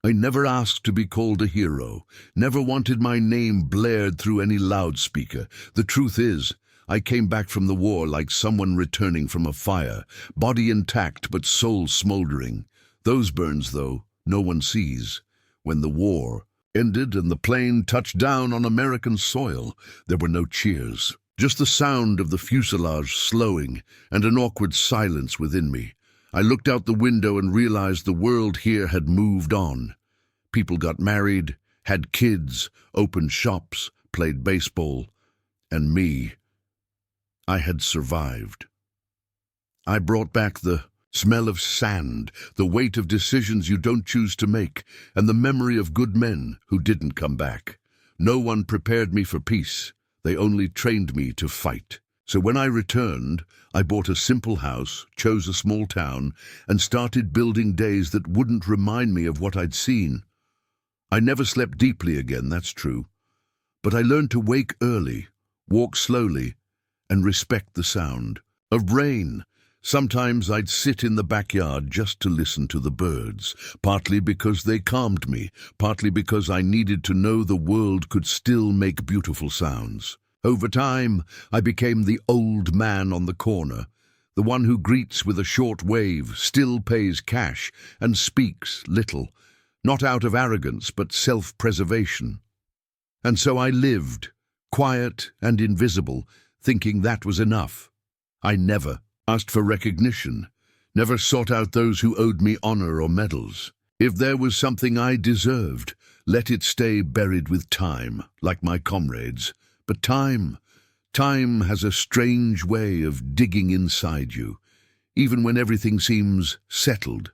I never asked to be called a hero, never wanted my name blared through any loudspeaker. The truth is, I came back from the war like someone returning from a fire, body intact but soul smoldering. Those burns, though, no one sees. When the war ended and the plane touched down on American soil, there were no cheers. Just the sound of the fuselage slowing and an awkward silence within me. I looked out the window and realized the world here had moved on. People got married, had kids, opened shops, played baseball, and me, I had survived. I brought back the smell of sand, the weight of decisions you don't choose to make, and the memory of good men who didn't come back. No one prepared me for peace. They only trained me to fight. So when I returned, I bought a simple house, chose a small town, and started building days that wouldn't remind me of what I'd seen. I never slept deeply again, that's true. But I learned to wake early, walk slowly, and respect the sound of rain. Sometimes I'd sit in the backyard just to listen to the birds, partly because they calmed me, partly because I needed to know the world could still make beautiful sounds. Over time, I became the old man on the corner, the one who greets with a short wave, still pays cash, and speaks little, not out of arrogance but self-preservation. And so I lived, quiet and invisible, thinking that was enough. I never asked for recognition, never sought out those who owed me honor or medals. If there was something I deserved, let it stay buried with time, like my comrades. But time has a strange way of digging inside you, even when everything seems settled.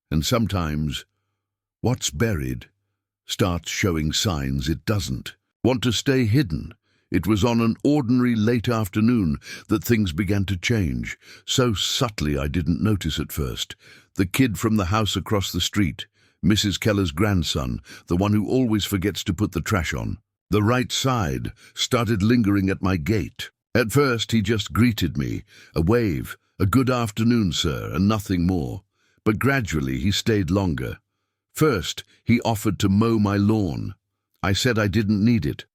And sometimes, what's buried starts showing signs it doesn't want to stay hidden. It was on an ordinary late afternoon that things began to change, so subtly I didn't notice at first. The kid from the house across the street, Mrs. Keller's grandson, the one who always forgets to put the trash on, the right side, started lingering at my gate. At first he just greeted me, a wave, a good afternoon, sir, and nothing more. But gradually he stayed longer. First, he offered to mow my lawn. I said I didn't need it.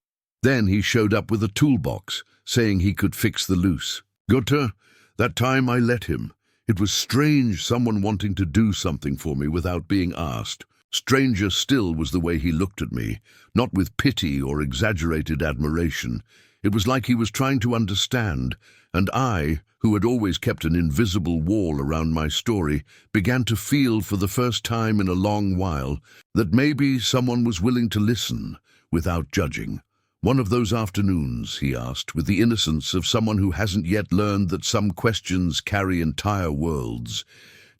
Then he showed up with a toolbox, saying he could fix the loose. Gutter, that time I let him. It was strange, someone wanting to do something for me without being asked. Stranger still was the way he looked at me, not with pity or exaggerated admiration. It was like he was trying to understand, and I, who had always kept an invisible wall around my story, began to feel for the first time in a long while that maybe someone was willing to listen without judging. One of those afternoons, he asked, with the innocence of someone who hasn't yet learned that some questions carry entire worlds.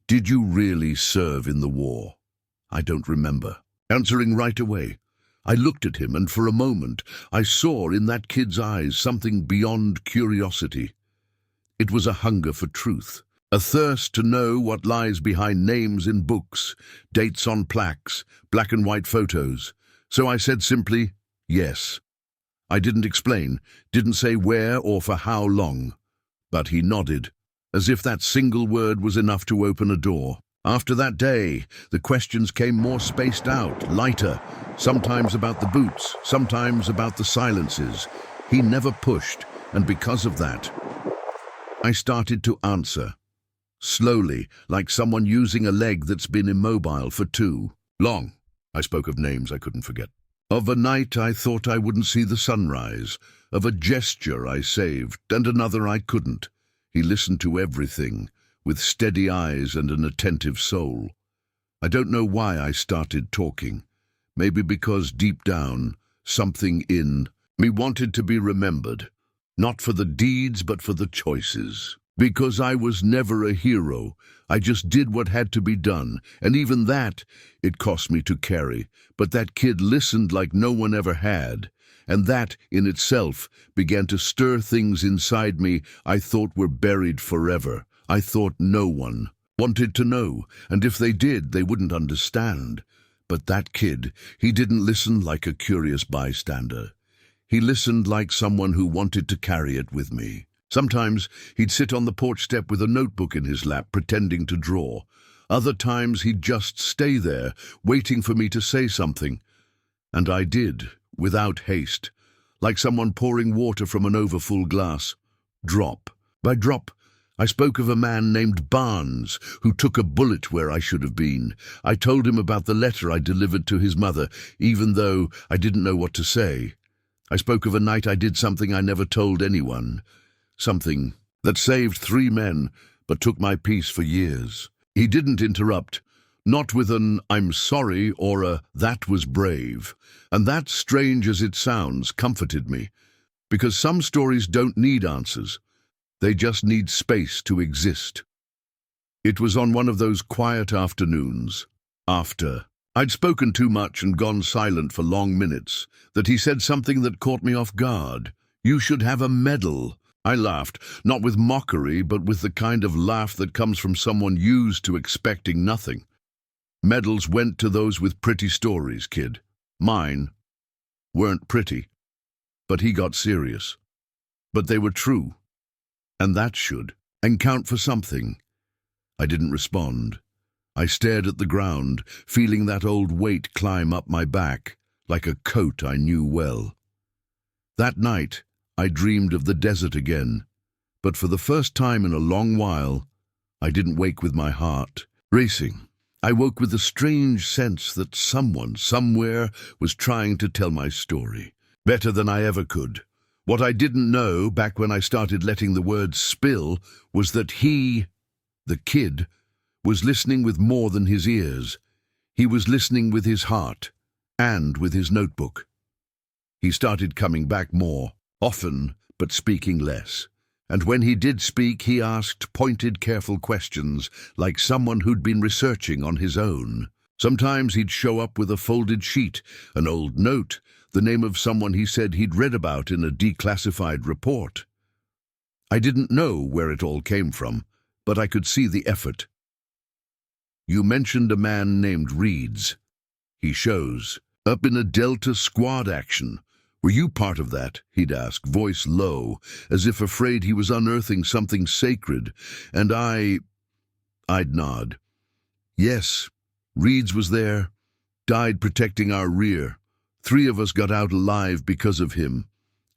Did you really serve in the war? I don't remember. Answering right away. I looked at him, and for a moment I saw in that kid's eyes something beyond curiosity. It was a hunger for truth, a thirst to know what lies behind names in books, dates on plaques, black and white photos. So I said simply, yes. I didn't explain, didn't say where or for how long. But he nodded, as if that single word was enough to open a door. After that day, the questions came more spaced out, lighter, sometimes about the boots, sometimes about the silences. He never pushed, and because of that, I started to answer. Slowly, like someone using a leg that's been immobile for too long. I spoke of names I couldn't forget. Of a night I thought I wouldn't see the sunrise, of a gesture I saved, and another I couldn't. He listened to everything, with steady eyes and an attentive soul. I don't know why I started talking. Maybe because deep down, something in me wanted to be remembered. Not for the deeds, but for the choices. Because I was never a hero. I just did what had to be done, and even that, it cost me to carry. But that kid listened like no one ever had, and that, in itself, began to stir things inside me I thought were buried forever. I thought no one wanted to know, and if they did, they wouldn't understand. But that kid, he didn't listen like a curious bystander. He listened like someone who wanted to carry it with me. Sometimes he'd sit on the porch step with a notebook in his lap, pretending to draw. Other times he'd just stay there, waiting for me to say something. And I did, without haste, like someone pouring water from an overfull glass. Drop by drop, I spoke of a man named Barnes who took a bullet where I should have been. I told him about the letter I delivered to his mother, even though I didn't know what to say. I spoke of a night I did something I never told anyone, something that saved 3 men but took my peace for years. He didn't interrupt, not with an "I'm sorry" or a "that was brave." And that, strange as it sounds, comforted me, because some stories don't need answers. They just need space to exist. It was on one of those quiet afternoons, after I'd spoken too much and gone silent for long minutes, that he said something that caught me off guard. "You should have a medal." I laughed, not with mockery, but with the kind of laugh that comes from someone used to expecting nothing. Medals went to those with pretty stories, kid. Mine weren't pretty, but he got serious. But they were true, and that should count for something. I didn't respond. I stared at the ground, feeling that old weight climb up my back, like a coat I knew well. That night, I dreamed of the desert again, but for the first time in a long while, I didn't wake with my heart racing. I woke with a strange sense that someone, somewhere, was trying to tell my story, better than I ever could. What I didn't know, back when I started letting the words spill, was that he, the kid, was listening with more than his ears. He was listening with his heart, and with his notebook. He started coming back more, often, but speaking less. And when he did speak, he asked pointed, careful questions, like someone who'd been researching on his own. Sometimes he'd show up with a folded sheet, an old note, the name of someone he said he'd read about in a declassified report. I didn't know where it all came from, but I could see the effort. "You mentioned a man named Reeds. He shows up in a Delta squad action. Were you part of that?" he'd ask, voice low, as if afraid he was unearthing something sacred, and I'd nod. "Yes, Reeds was there, died protecting our rear. 3 of us got out alive because of him,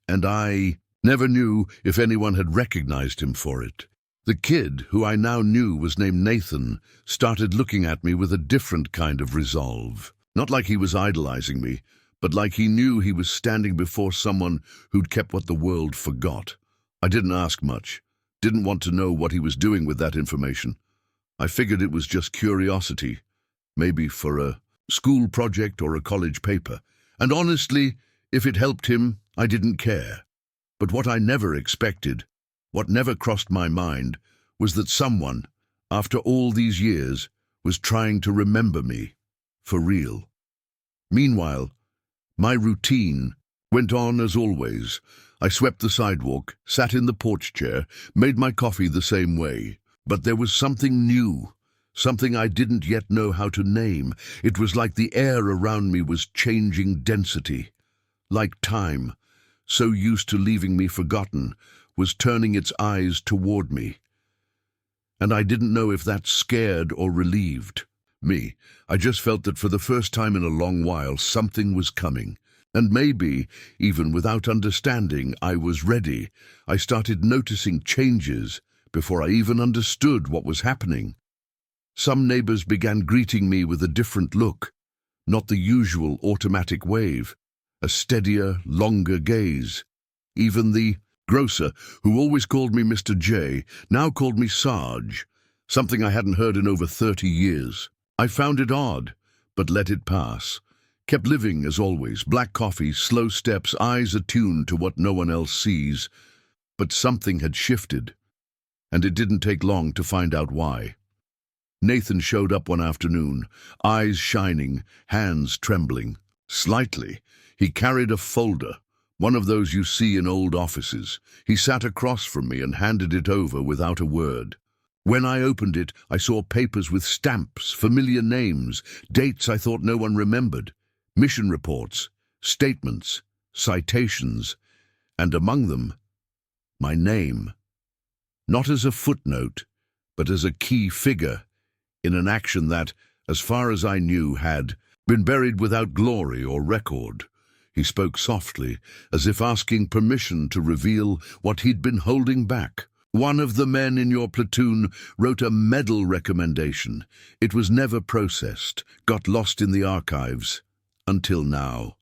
and I never knew if anyone had recognized him for it." The kid, who I now knew was named Nathan, started looking at me with a different kind of resolve. Not like he was idolizing me, but like he knew he was standing before someone who'd kept what the world forgot. I didn't ask much, didn't want to know what he was doing with that information. I figured it was just curiosity, maybe for a school project or a college paper. And honestly, if it helped him, I didn't care. But what I never expected, what never crossed my mind, was that someone, after all these years, was trying to remember me, for real. Meanwhile, my routine went on as always. I swept the sidewalk, sat in the porch chair, made my coffee the same way. But there was something new, something I didn't yet know how to name. It was like the air around me was changing density, like time, so used to leaving me forgotten, was turning its eyes toward me. And I didn't know if that scared or relieved me. I just felt that for the first time in a long while, something was coming. And maybe, even without understanding, I was ready. I started noticing changes before I even understood what was happening. Some neighbors began greeting me with a different look, not the usual automatic wave, a steadier, longer gaze. Even the grocer, who always called me Mr. J, now called me Sarge, something I hadn't heard in over 30 years. I found it odd, but let it pass. Kept living as always, black coffee, slow steps, eyes attuned to what no one else sees. But something had shifted, and it didn't take long to find out why. Nathan showed up one afternoon, eyes shining, hands trembling. Slightly, he carried a folder, one of those you see in old offices. He sat across from me and handed it over without a word. When I opened it, I saw papers with stamps, familiar names, dates I thought no one remembered, mission reports, statements, citations, and among them, my name. Not as a footnote, but as a key figure in an action that, as far as I knew, had been buried without glory or record. He spoke softly, as if asking permission to reveal what he'd been holding back. One of the men in your platoon wrote a medal recommendation. It was never processed, got lost in the archives, until now.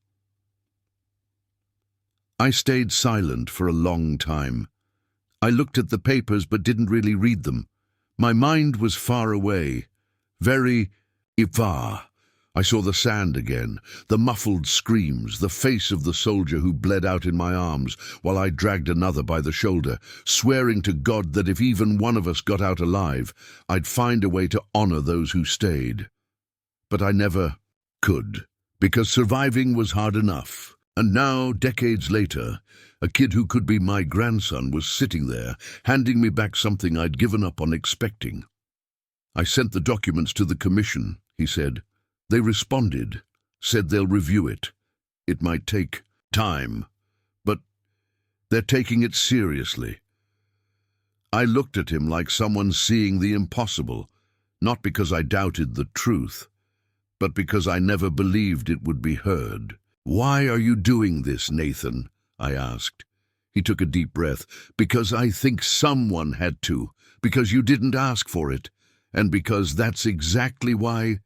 I stayed silent for a long time. I looked at the papers but didn't really read them. My mind was far away, very far. I saw the sand again, the muffled screams, the face of the soldier who bled out in my arms while I dragged another by the shoulder, swearing to God that if even one of us got out alive, I'd find a way to honor those who stayed. But I never could, because surviving was hard enough. And now, decades later, a kid who could be my grandson was sitting there, handing me back something I'd given up on expecting. I sent the documents to the commission, he said. They responded, said they'll review it. It might take time, but they're taking it seriously. I looked at him like someone seeing the impossible, not because I doubted the truth, but because I never believed it would be heard. "Why are you doing this, Nathan?" I asked. He took a deep breath. "Because I think someone had to, because you didn't ask for it, and because that's exactly why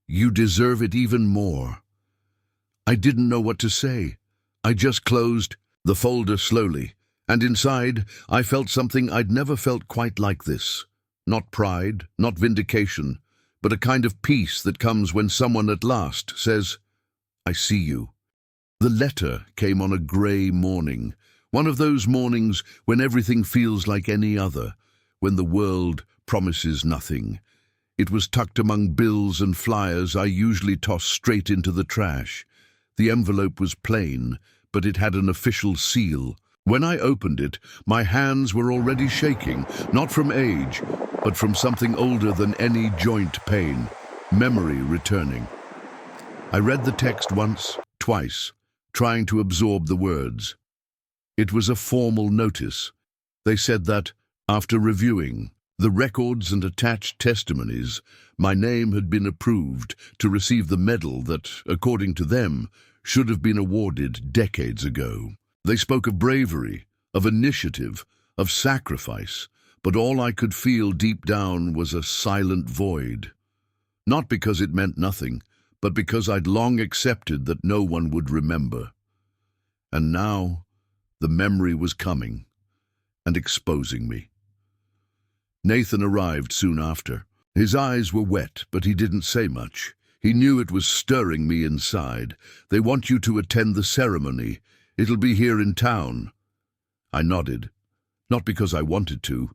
you deserve it even more." I didn't know what to say. I just closed the folder slowly, and inside I felt something I'd never felt quite like this. Not pride, not vindication, but a kind of peace that comes when someone at last says, "I see you." The letter came on a grey morning, one of those mornings when everything feels like any other, when the world promises nothing. It was tucked among bills and flyers I usually toss straight into the trash. The envelope was plain, but it had an official seal. When I opened it, my hands were already shaking, not from age, but from something older than any joint pain, memory returning. I read the text once, twice, trying to absorb the words. It was a formal notice. They said that, after reviewing the records and attached testimonies, my name had been approved to receive the medal that, according to them, should have been awarded decades ago. They spoke of bravery, of initiative, of sacrifice, but all I could feel deep down was a silent void. Not because it meant nothing, but because I'd long accepted that no one would remember. And now, the memory was coming and exposing me. Nathan arrived soon after. His eyes were wet, but he didn't say much. He knew it was stirring me inside. "They want you to attend the ceremony. It'll be here in town." I nodded, not because I wanted to,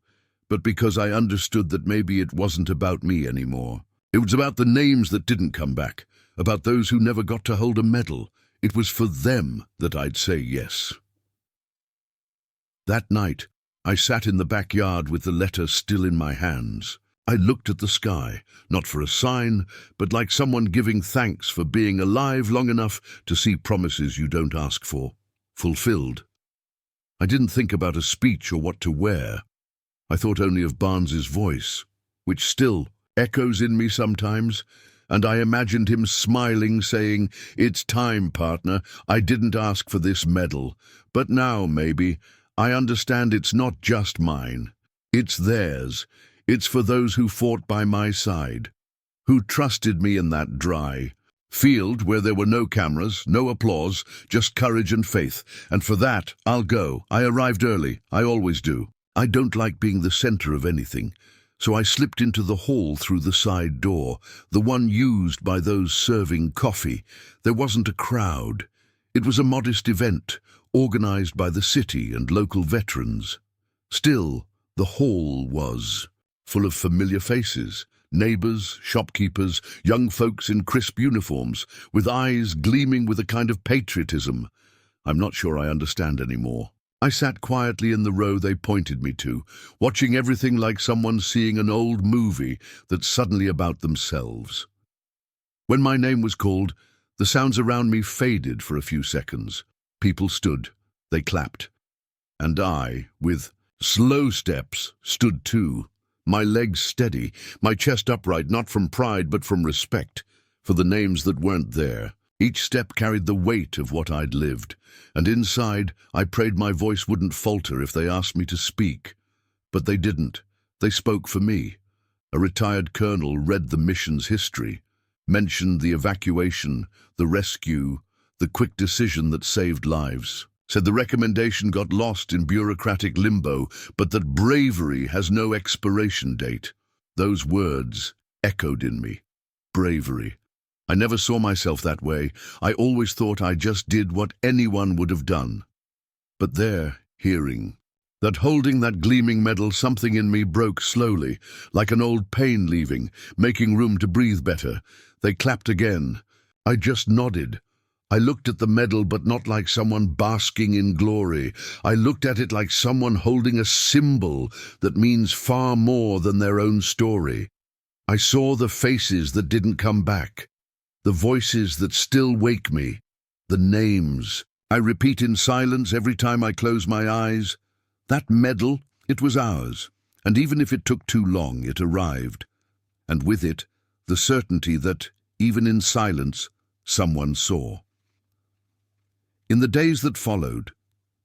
but because I understood that maybe it wasn't about me anymore. It was about the names that didn't come back, about those who never got to hold a medal. It was for them that I'd say yes. That night, I sat in the backyard with the letter still in my hands. I looked at the sky, not for a sign, but like someone giving thanks for being alive long enough to see promises you don't ask for, fulfilled. I didn't think about a speech or what to wear. I thought only of Barnes's voice, which still echoes in me sometimes, and I imagined him smiling, saying, "It's time, partner. I didn't ask for this medal, but now, maybe, I understand it's not just mine. It's theirs. It's for those who fought by my side, who trusted me in that dry field where there were no cameras, no applause, just courage and faith. And for that, I'll go. I arrived early. I always do. I don't like being the center of anything. So I slipped into the hall through the side door, the one used by those serving coffee. There wasn't a crowd. It was a modest event, organized by the city and local veterans. Still, the hall was full of familiar faces, neighbors, shopkeepers, young folks in crisp uniforms, with eyes gleaming with a kind of patriotism I'm not sure I understand anymore. I sat quietly in the row they pointed me to, watching everything like someone seeing an old movie that's suddenly about themselves. When my name was called, the sounds around me faded for a few seconds. People stood, they clapped, and I, with slow steps, stood too. my legs steady, my chest upright, not from pride but from respect for the names that weren't there. Each step carried the weight of what I'd lived, and inside I prayed my voice wouldn't falter if they asked me to speak. But they didn't. They spoke for me. A retired colonel read the mission's history, mentioned the evacuation, the rescue, the quick decision that saved lives. Said the recommendation got lost in bureaucratic limbo, but that bravery has no expiration date. Those words echoed in me. Bravery. I never saw myself that way. I always thought I just did what anyone would have done. But there, hearing that, holding that gleaming medal, something in me broke slowly, like an old pain leaving, making room to breathe better. They clapped again. I just nodded. I looked at the medal, but not like someone basking in glory. I looked at it like someone holding a symbol that means far more than their own story. I saw the faces that didn't come back, the voices that still wake me, the names I repeat in silence every time I close my eyes. That medal, it was ours, and even if it took too long, it arrived. And with it, the certainty that, even in silence, someone saw. In the days that followed,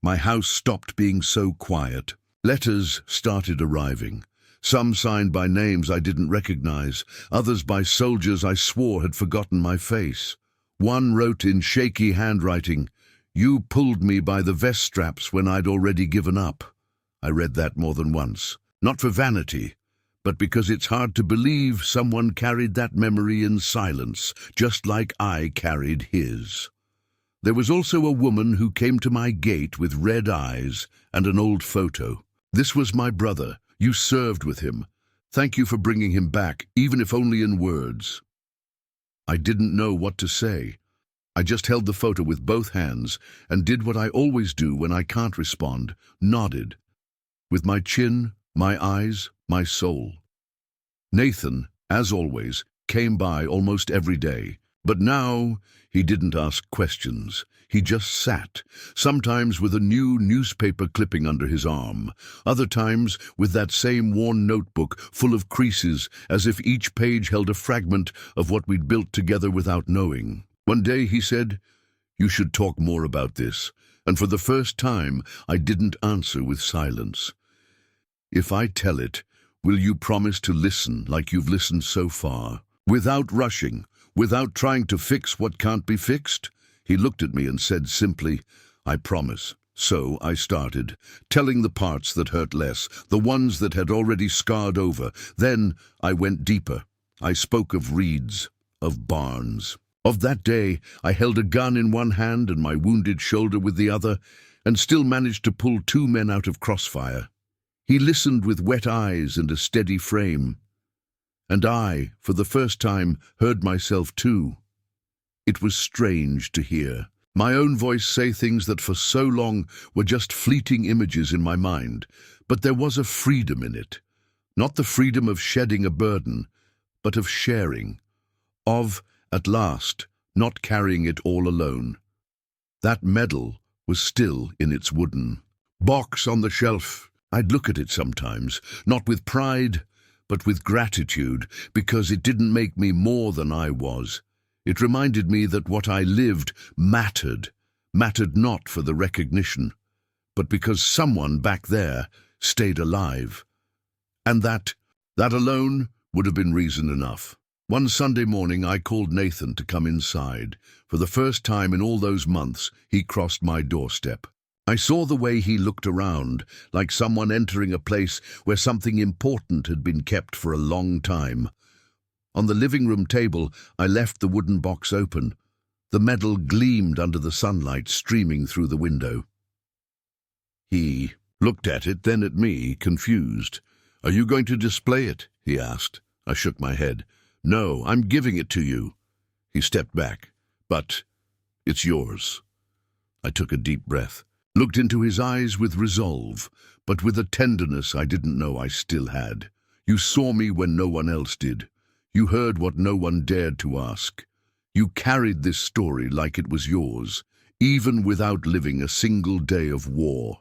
my house stopped being so quiet. Letters started arriving, some signed by names I didn't recognize, others by soldiers I swore had forgotten my face. One wrote in shaky handwriting, "You pulled me by the vest straps when I'd already given up." I read that more than once, not for vanity, but because it's hard to believe someone carried that memory in silence, just like I carried his. There was also a woman who came to my gate with red eyes and an old photo. "This was my brother. You served with him. Thank you for bringing him back, even if only in words." I didn't know what to say. I just held the photo with both hands and did what I always do when I can't respond, nodded. With my chin, my eyes, my soul. Nathan, as always, came by almost every day. But now, he didn't ask questions. He just sat, sometimes with a new newspaper clipping under his arm, other times with that same worn notebook full of creases, as if each page held a fragment of what we'd built together without knowing. One day he said, "You should talk more about this," and for the first time I didn't answer with silence. "If I tell it, will you promise to listen like you've listened so far, without rushing, without trying to fix what can't be fixed?" He looked at me and said simply, "I promise." So I started, telling the parts that hurt less, the ones that had already scarred over. Then I went deeper. I spoke of Reeds, of Barnes. Of that day, I held a gun in one hand and my wounded shoulder with the other, and still managed to pull 2 men out of crossfire. He listened with wet eyes and a steady frame. And I, for the first time, heard myself too. It was strange to hear my own voice say things that for so long were just fleeting images in my mind, but there was a freedom in it. Not the freedom of shedding a burden, but of sharing. Of, at last, not carrying it all alone. That medal was still in its wooden box on the shelf. I'd look at it sometimes, not with pride, but with gratitude, because it didn't make me more than I was. It reminded me that what I lived mattered not for the recognition, but because someone back there stayed alive. And that alone would have been reason enough. One Sunday morning I called Nathan to come inside. For the first time in all those months, he crossed my doorstep. I saw the way he looked around, like someone entering a place where something important had been kept for a long time. On the living room table, I left the wooden box open. The medal gleamed under the sunlight streaming through the window. He looked at it, then at me, confused. "Are you going to display it?" he asked. I shook my head. "No, I'm giving it to you." He stepped back. "But it's yours." I took a deep breath, looked into his eyes with resolve, but with a tenderness I didn't know I still had. "You saw me when no one else did. You heard what no one dared to ask. You carried this story like it was yours, even without living a single day of war.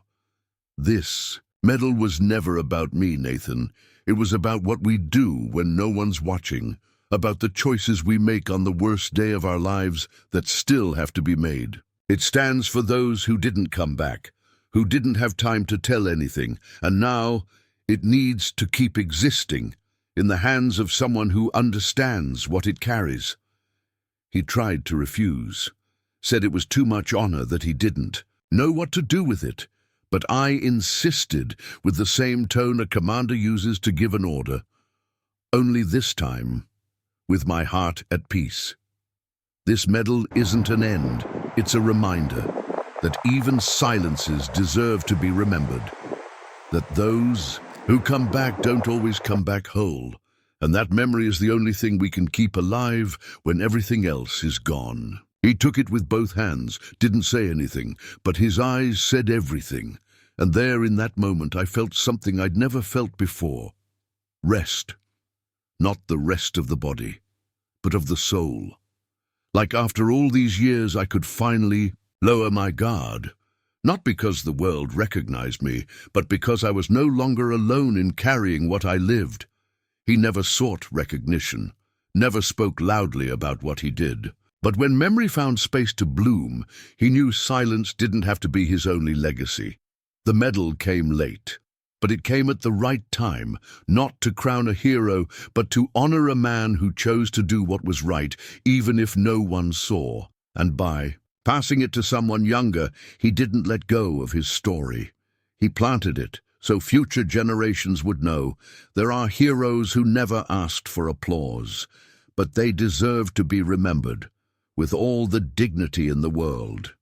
This medal was never about me, Nathan. It was about what we do when no one's watching, about the choices we make on the worst day of our lives that still have to be made. It stands for those who didn't come back, who didn't have time to tell anything, and now it needs to keep existing in the hands of someone who understands what it carries. He tried to refuse, said it was too much honor that he didn't know what to do with it, but I insisted with the same tone a commander uses to give an order, only this time with my heart at peace. This medal isn't an end, it's a reminder that even silences deserve to be remembered, that those who come back don't always come back whole, and that memory is the only thing we can keep alive when everything else is gone. He took it with both hands, didn't say anything, but his eyes said everything, and there in that moment I felt something I'd never felt before. Rest. Not the rest of the body, but of the soul. Like after all these years I could finally lower my guard, not because the world recognized me, but because I was no longer alone in carrying what I lived. He never sought recognition, never spoke loudly about what he did. But when memory found space to bloom, he knew silence didn't have to be his only legacy. The medal came late, but it came at the right time, not to crown a hero, but to honor a man who chose to do what was right, even if no one saw. And by passing it to someone younger, he didn't let go of his story. He planted it, so future generations would know there are heroes who never asked for applause, but they deserve to be remembered with all the dignity in the world.